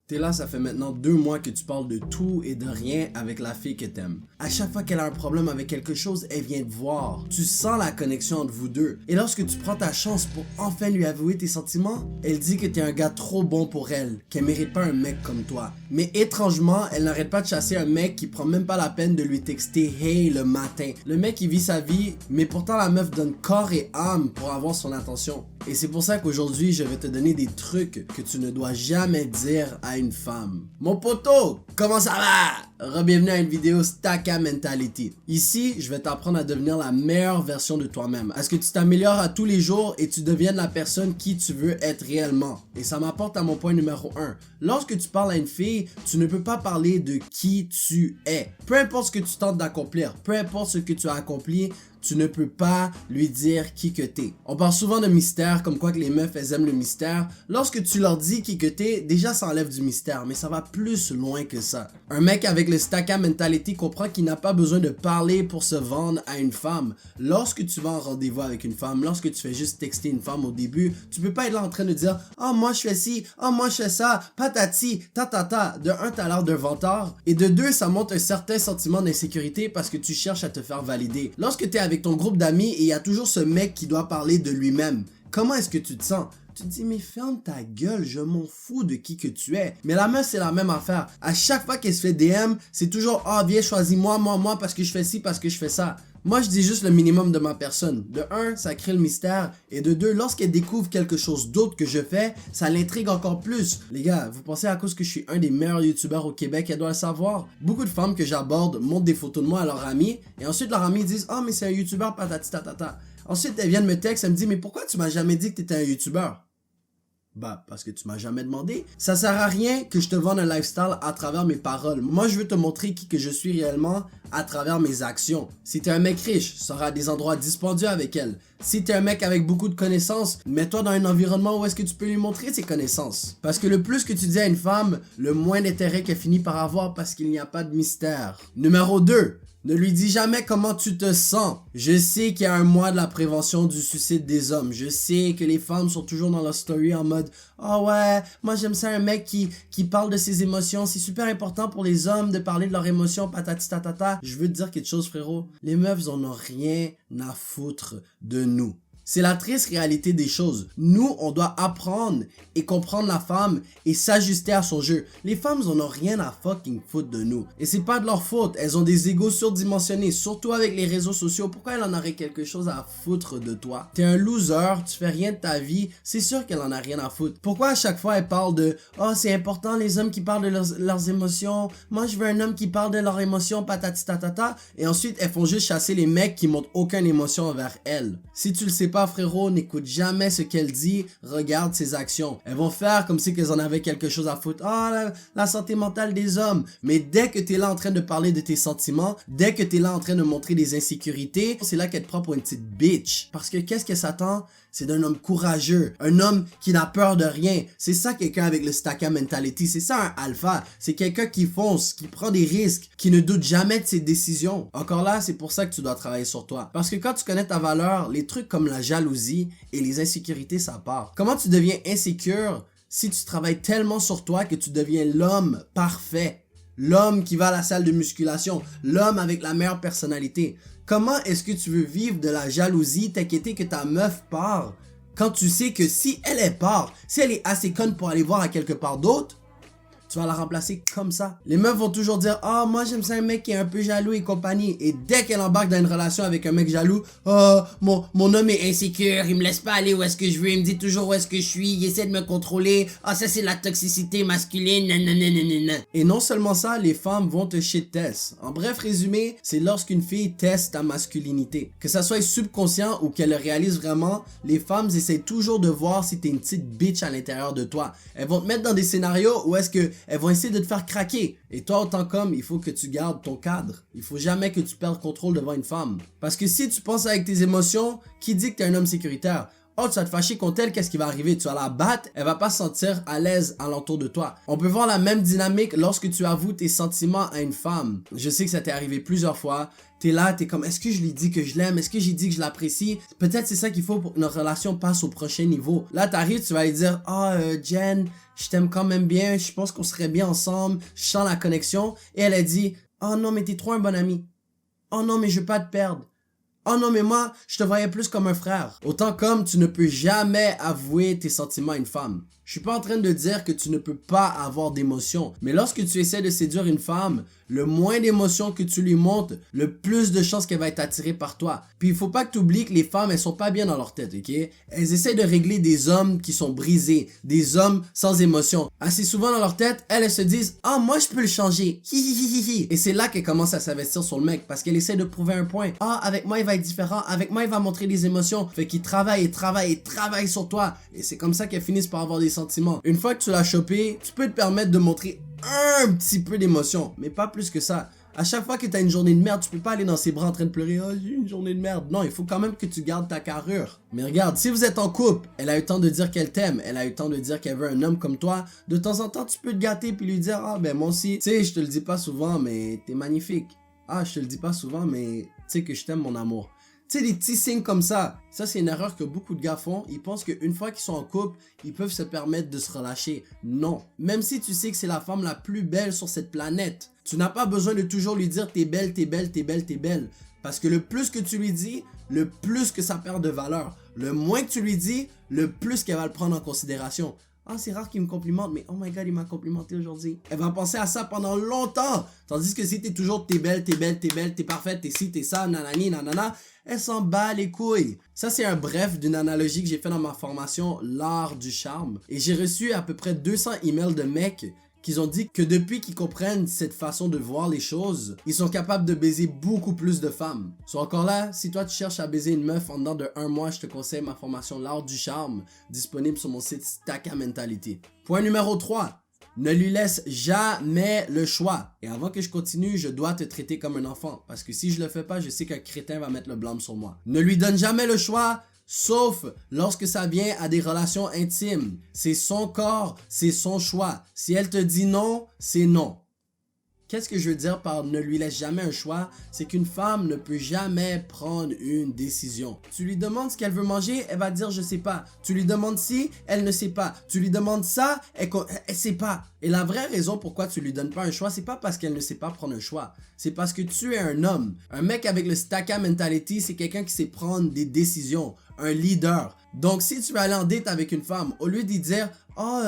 T'es là, ça fait maintenant 2 mois que tu parles de tout et de rien avec la fille que t'aimes. À chaque fois qu'elle a un problème avec quelque chose, elle vient te voir. Tu sens la connexion entre vous deux. Et lorsque tu prends ta chance pour enfin lui avouer tes sentiments, elle dit que t'es un gars trop bon pour elle, qu'elle mérite pas un mec comme toi. Mais étrangement, elle n'arrête pas de chasser un mec qui prend même pas la peine de lui texter « Hey » le matin. Le mec il vit sa vie, mais pourtant la meuf donne corps et âme pour avoir son attention. Et c'est pour ça qu'aujourd'hui, je vais te donner des trucs que tu ne dois jamais dire à une femme. Mon poteau, comment ça va? Re-bienvenue à une vidéo Stacka Mentality. Ici, je vais t'apprendre à devenir la meilleure version de toi-même. À ce que tu t'améliores à tous les jours et tu deviennes la personne qui tu veux être réellement. Et ça m'apporte à mon point numéro 1. Lorsque tu parles à une fille, tu ne peux pas parler de qui tu es. Peu importe ce que tu tentes d'accomplir, peu importe ce que tu as accompli, tu ne peux pas lui dire qui que t'es. On parle souvent de mystère, comme quoi que les meufs elles aiment le mystère. Lorsque tu leur dis qui que t'es, déjà ça enlève du mystère, mais ça va plus loin que ça. Un mec avec le Stacka Mentality comprend qu'il n'a pas besoin de parler pour se vendre à une femme. Lorsque tu vas en rendez-vous avec une femme, lorsque tu fais juste texter une femme au début, tu peux pas être là en train de dire « Oh moi je fais ci, oh moi je fais ça, patati, tatata ». De un, t'as l'air d'un vantard, et de deux, ça montre un certain sentiment d'insécurité parce que tu cherches à te faire valider. Lorsque t'es avec ton groupe d'amis et il y a toujours ce mec qui doit parler de lui-même, comment est-ce que tu te sens? Tu te dis, mais ferme ta gueule, je m'en fous de qui que tu es. Mais la meuf, c'est la même affaire. À chaque fois qu'elle se fait DM, c'est toujours, ah, viens, choisis-moi, moi, parce que je fais ci, parce que je fais ça. Moi, je dis juste le minimum de ma personne. De un, ça crée le mystère. Et de deux, lorsqu'elle découvre quelque chose d'autre que je fais, ça l'intrigue encore plus. Les gars, vous pensez à cause que je suis un des meilleurs youtubeurs au Québec, elle doit le savoir? Beaucoup de femmes que j'aborde montrent des photos de moi à leurs amis. Et ensuite, leurs amis disent, ah, mais c'est un youtubeur, patati tatata. Ensuite, elles viennent me texter, elles me disent, mais pourquoi tu m'as jamais dit que t'étais un youtubeur? Bah, parce que tu m'as jamais demandé. Ça sert à rien que je te vende un lifestyle à travers mes paroles. Moi, je veux te montrer qui que je suis réellement à travers mes actions. Si t'es un mec riche, sors à des endroits dispendieux avec elle. Si t'es un mec avec beaucoup de connaissances, mets-toi dans un environnement où est-ce que tu peux lui montrer ses connaissances. Parce que le plus que tu dis à une femme, le moins d'intérêt qu'elle finit par avoir parce qu'il n'y a pas de mystère. Numéro 2. Ne lui dis jamais comment tu te sens. Je sais qu'il y a un mois de la prévention du suicide des hommes. Je sais que les femmes sont toujours dans leur story en mode « Oh ouais, moi j'aime ça un mec qui parle de ses émotions. C'est super important pour les hommes de parler de leurs émotions, patati tatata. » Je veux te dire quelque chose, frérot. Les meufs en ont rien à foutre de nous. C'est la triste réalité des choses. Nous, on doit apprendre et comprendre la femme et s'ajuster à son jeu. Les femmes en ont rien à fucking foutre de nous. Et c'est pas de leur faute. Elles ont des égos surdimensionnés, surtout avec les réseaux sociaux. Pourquoi elle en aurait quelque chose à foutre de toi? T'es un loser, tu fais rien de ta vie, c'est sûr qu'elle en a rien à foutre. Pourquoi à chaque fois elle parle de « Oh, c'est important les hommes qui parlent de leurs émotions. Moi, je veux un homme qui parle de leurs émotions, patati tatata. » Et ensuite, elles font juste chasser les mecs qui montrent aucune émotion envers elles. Si tu le sais pas, frérot, n'écoute jamais ce qu'elle dit, regarde ses actions. Elles vont faire comme si qu'elles en avaient quelque chose à foutre. Ah, la santé mentale des hommes. Mais dès que t'es là en train de parler de tes sentiments, dès que t'es là en train de montrer des insécurités, c'est là qu'elle te prend pour une petite bitch. Parce que qu'est-ce qu'elle s'attend? C'est d'un homme courageux, un homme qui n'a peur de rien. C'est ça quelqu'un avec le Stacka Mentality, c'est ça un alpha. C'est quelqu'un qui fonce, qui prend des risques, qui ne doute jamais de ses décisions. Encore là, c'est pour ça que tu dois travailler sur toi. Parce que quand tu connais ta valeur, les trucs comme la jalousie et les insécurités, ça part. Comment tu deviens insécure si tu travailles tellement sur toi que tu deviens l'homme parfait? L'homme qui va à la salle de musculation, l'homme avec la meilleure personnalité. Comment est-ce que tu veux vivre de la jalousie, t'inquiéter que ta meuf part, quand tu sais que si elle part, si elle est assez conne pour aller voir à quelque part d'autre, tu vas la remplacer comme ça. Les meufs vont toujours dire « Ah, moi j'aime ça un mec qui est un peu jaloux et compagnie. » Et dès qu'elle embarque dans une relation avec un mec jaloux, « Oh, mon homme est insécure, il me laisse pas aller où est-ce que je veux, il me dit toujours où est-ce que je suis, il essaie de me contrôler. Ah, ça c'est la toxicité masculine, nananana. » Et non seulement ça, les femmes vont te shit test. En bref résumé, c'est lorsqu'une fille teste ta masculinité. Que ça soit subconscient ou qu'elle le réalise vraiment, les femmes essaient toujours de voir si t'es une petite bitch à l'intérieur de toi. Elles vont te mettre dans des scénarios où est-ce que elles vont essayer de te faire craquer. Et toi, autant qu'homme, il faut que tu gardes ton cadre. Il faut jamais que tu perdes contrôle devant une femme. Parce que si tu penses avec tes émotions, qui dit que t'es un homme sécuritaire? Oh, tu vas te fâcher contre elle, qu'est-ce qui va arriver? Tu vas la battre, elle va pas se sentir à l'aise alentour de toi. On peut voir la même dynamique lorsque tu avoues tes sentiments à une femme. Je sais que ça t'est arrivé plusieurs fois. T'es là, t'es comme, est-ce que je lui dis que je l'aime? Est-ce que j'ai dit que je l'apprécie? Peut-être c'est ça qu'il faut pour que notre relation passe au prochain niveau. Là, t'arrives, tu vas lui dire, Jen, je t'aime quand même bien, je pense qu'on serait bien ensemble, je sens la connexion. Et elle a dit, oh non, mais t'es trop un bon ami. Oh non, mais je veux pas te perdre. Oh non, mais moi, je te voyais plus comme un frère. Autant comme tu ne peux jamais avouer tes sentiments à une femme. Je suis pas en train de dire que tu ne peux pas avoir d'émotions. Mais lorsque tu essaies de séduire une femme, le moins d'émotions que tu lui montres, le plus de chances qu'elle va être attirée par toi. Puis il faut pas que tu oublies que les femmes, elles sont pas bien dans leur tête, ok? Elles essaient de régler des hommes qui sont brisés, des hommes sans émotion. Assez souvent dans leur tête, elles se disent « Ah, moi je peux le changer. Hi hi hi hi hi. » Et c'est là qu'elles commencent à s'investir sur le mec parce qu'elle essaie de prouver un point. « Ah, avec moi il va être différent. Avec moi il va montrer des émotions. » Fait qu'il travaille et travaille et travaille sur toi. Et c'est comme ça qu'elles finissent par avoir des sentiments. Une fois que tu l'as chopé, tu peux te permettre de montrer un petit peu d'émotion, mais pas plus que ça. À chaque fois que tu as une journée de merde, tu peux pas aller dans ses bras en train de pleurer. Oh, j'ai une journée de merde. Non, il faut quand même que tu gardes ta carrure. Mais regarde, si vous êtes en couple, elle a eu le temps de dire qu'elle t'aime. Elle a eu le temps de dire qu'elle veut un homme comme toi. De temps en temps, tu peux te gâter puis lui dire, ah ben moi aussi, tu sais, je te le dis pas souvent, mais t'es magnifique. Ah, je te le dis pas souvent, mais tu sais que je t'aime, mon amour. Tu sais, des petits signes comme ça. Ça, c'est une erreur que beaucoup de gars font. Ils pensent qu'une fois qu'ils sont en couple, ils peuvent se permettre de se relâcher. Non. Même si tu sais que c'est la femme la plus belle sur cette planète, tu n'as pas besoin de toujours lui dire t'es belle, t'es belle, t'es belle, t'es belle. Parce que le plus que tu lui dis, le plus que ça perd de valeur. Le moins que tu lui dis, le plus qu'elle va le prendre en considération. Ah, c'est rare qu'il me complimente, mais oh my god, il m'a complimenté aujourd'hui. Elle va penser à ça pendant longtemps. Tandis que si t'es toujours t'es belle, t'es belle, t'es belle, t'es parfaite, t'es ci, t'es ça, nanani, nanana, elle s'en bat les couilles. Ça, c'est un bref d'une analogie que j'ai fait dans ma formation L'art du charme. Et j'ai reçu à peu près 200 emails de mecs qui ont dit que depuis qu'ils comprennent cette façon de voir les choses, ils sont capables de baiser beaucoup plus de femmes. So encore là, si toi tu cherches à baiser une meuf en dedans de 1 mois, je te conseille ma formation L'art du charme, disponible sur mon site Stacka Mentality. Point numéro 3. Ne lui laisse jamais le choix. Et avant que je continue, je dois te traiter comme un enfant. Parce que si je le fais pas, je sais qu'un crétin va mettre le blâme sur moi. Ne lui donne jamais le choix. Sauf lorsque ça vient à des relations intimes. C'est son corps, c'est son choix. Si elle te dit non, c'est non. Qu'est-ce que je veux dire par ne lui laisse jamais un choix? C'est qu'une femme ne peut jamais prendre une décision. Tu lui demandes ce qu'elle veut manger, elle va dire je sais pas. Tu lui demandes si, elle ne sait pas. Tu lui demandes ça, elle sait pas. Et la vraie raison pourquoi tu lui donnes pas un choix, c'est pas parce qu'elle ne sait pas prendre un choix. C'est parce que tu es un homme. Un mec avec le Stacka Mentality, c'est quelqu'un qui sait prendre des décisions. Un leader. Donc si tu veux aller en date avec une femme, au lieu d'y dire oh,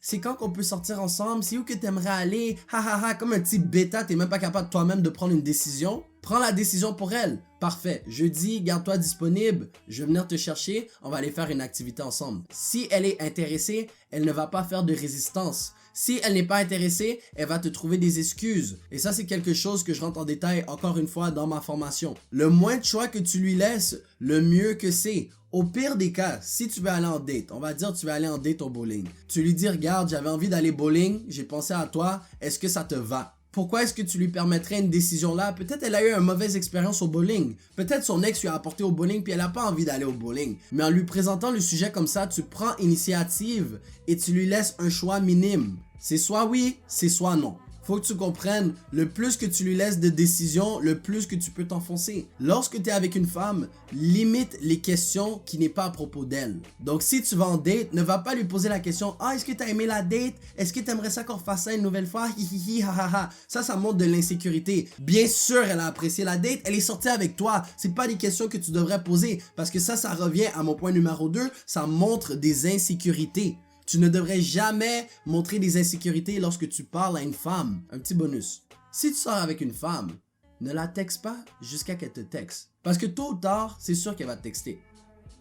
c'est quand qu'on peut sortir ensemble, c'est où que t'aimerais aller, ha ha ha, comme un petit bêta, t'es même pas capable toi-même de prendre une décision, prends la décision pour elle. Parfait, jeudi, garde-toi disponible, je vais venir te chercher, on va aller faire une activité ensemble. Si elle est intéressée, elle ne va pas faire de résistance. Si elle n'est pas intéressée, elle va te trouver des excuses. Et ça, c'est quelque chose que je rentre en détail encore une fois dans ma formation. Le moins de choix que tu lui laisses, le mieux que c'est. Au pire des cas, si tu veux aller en date, on va dire tu veux aller en date au bowling. Tu lui dis, regarde, j'avais envie d'aller bowling, j'ai pensé à toi, est-ce que ça te va? Pourquoi est-ce que tu lui permettrais une décision là? Peut-être elle a eu une mauvaise expérience au bowling. Peut-être son ex lui a apporté au bowling puis elle n'a pas envie d'aller au bowling. Mais en lui présentant le sujet comme ça, tu prends initiative et tu lui laisses un choix minime. C'est soit oui, c'est soit non. Faut que tu comprennes, le plus que tu lui laisses de décision, le plus que tu peux t'enfoncer. Lorsque tu es avec une femme, limite les questions qui n'est pas à propos d'elle. Donc si tu vas en date, ne va pas lui poser la question « Ah, est-ce que tu as aimé la date? Est-ce que tu aimerais ça qu'on fasse ça une nouvelle fois? Hihihi, ha ha ha. » Ça montre de l'insécurité. Bien sûr, elle a apprécié la date, elle est sortie avec toi. C'est pas des questions que tu devrais poser parce que ça revient à mon point numéro 2, ça montre des insécurités. Tu ne devrais jamais montrer des insécurités lorsque tu parles à une femme. Un petit bonus. Si tu sors avec une femme, ne la texte pas jusqu'à qu'elle te texte. Parce que tôt ou tard, c'est sûr qu'elle va te texter.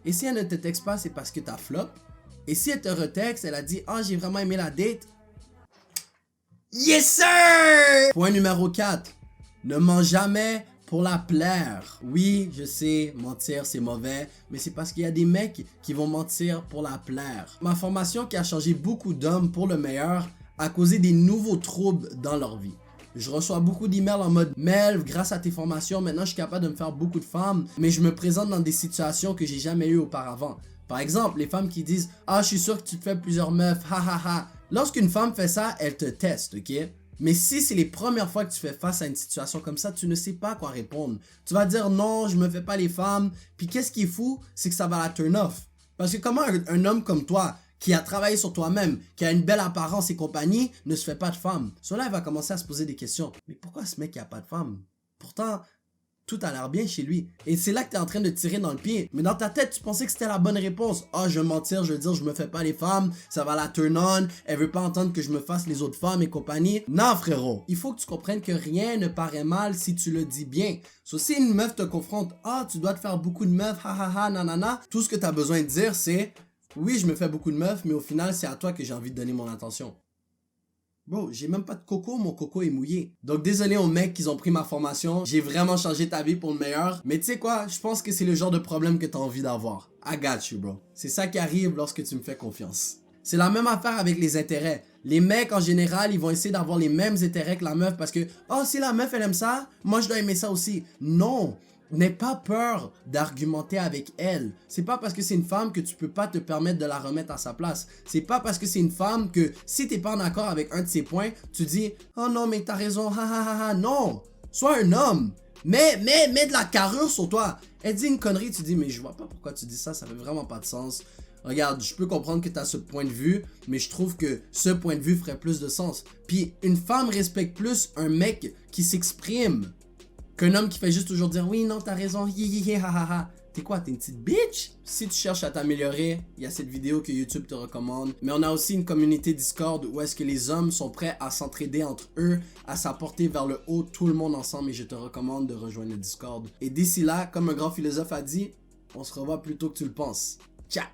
Et si elle ne te texte pas, c'est parce que t'as flop. Et si elle te retexte, elle a dit « Ah, j'ai vraiment aimé la date. » Yes sir! Point numéro 4. Ne mens jamais pour la plaire. Oui, je sais, mentir c'est mauvais, mais c'est parce qu'il y a des mecs qui vont mentir pour la plaire. Ma formation qui a changé beaucoup d'hommes pour le meilleur a causé des nouveaux troubles dans leur vie. Je reçois beaucoup d'emails en mode « Mel, grâce à tes formations, maintenant je suis capable de me faire beaucoup de femmes, mais je me présente dans des situations que j'ai jamais eues auparavant. » Par exemple, les femmes qui disent « Ah, je suis sûr que tu te fais plusieurs meufs, ha ha ha ». Lorsqu'une femme fait ça, elle te teste, ok? Mais si c'est les premières fois que tu fais face à une situation comme ça, tu ne sais pas quoi répondre. Tu vas dire non, je me fais pas les femmes. Puis qu'est-ce qui est fou, c'est que ça va la turn off. Parce que comment un homme comme toi, qui a travaillé sur toi-même, qui a une belle apparence et compagnie, ne se fait pas de femme? Cela, elle va commencer à se poser des questions. Mais pourquoi ce mec n'a pas de femme? Pourtant, tout a l'air bien chez lui. Et c'est là que tu es en train de tirer dans le pied. Mais dans ta tête, tu pensais que c'était la bonne réponse. Ah, je vais mentir, je vais dire, je me fais pas les femmes, ça va la turn on, elle veut pas entendre que je me fasse les autres femmes et compagnie. Non, frérot. Il faut que tu comprennes que rien ne paraît mal si tu le dis bien. So, si une meuf te confronte, ah, tu dois te faire beaucoup de meufs, ha ha ha, nanana, tout ce que tu as besoin de dire, c'est, oui, je me fais beaucoup de meufs, mais au final, c'est à toi que j'ai envie de donner mon attention. Bro, j'ai même pas de coco, mon coco est mouillé. Donc désolé aux mecs qui ont pris ma formation, j'ai vraiment changé ta vie pour le meilleur. Mais tu sais quoi, je pense que c'est le genre de problème que t'as envie d'avoir. I got you, bro. C'est ça qui arrive lorsque tu me fais confiance. C'est la même affaire avec les intérêts. Les mecs en général, ils vont essayer d'avoir les mêmes intérêts que la meuf parce que, oh, si la meuf elle aime ça, moi je dois aimer ça aussi. Non! N'aie pas peur d'argumenter avec elle. C'est pas parce que c'est une femme que tu peux pas te permettre de la remettre à sa place. C'est pas parce que c'est une femme que si t'es pas en accord avec un de ses points, tu dis « Oh non, mais t'as raison, ha ha ha ha ». Non! Sois un homme. Mets de la carrure sur toi. Elle dit une connerie, tu dis « Mais je vois pas pourquoi tu dis ça, ça fait vraiment pas de sens. » Regarde, je peux comprendre que tu as ce point de vue, mais je trouve que ce point de vue ferait plus de sens. Puis une femme respecte plus un mec qui s'exprime qu'un homme qui fait juste toujours dire oui, non, t'as raison, hi ha ha ha. T'es quoi, t'es une petite bitch? Si tu cherches à t'améliorer, il y a cette vidéo que YouTube te recommande. Mais on a aussi une communauté Discord où est-ce que les hommes sont prêts à s'entraider entre eux, à s'apporter vers le haut, tout le monde ensemble. Et je te recommande de rejoindre le Discord. Et d'ici là, comme un grand philosophe a dit, on se revoit plus tôt que tu le penses. Ciao!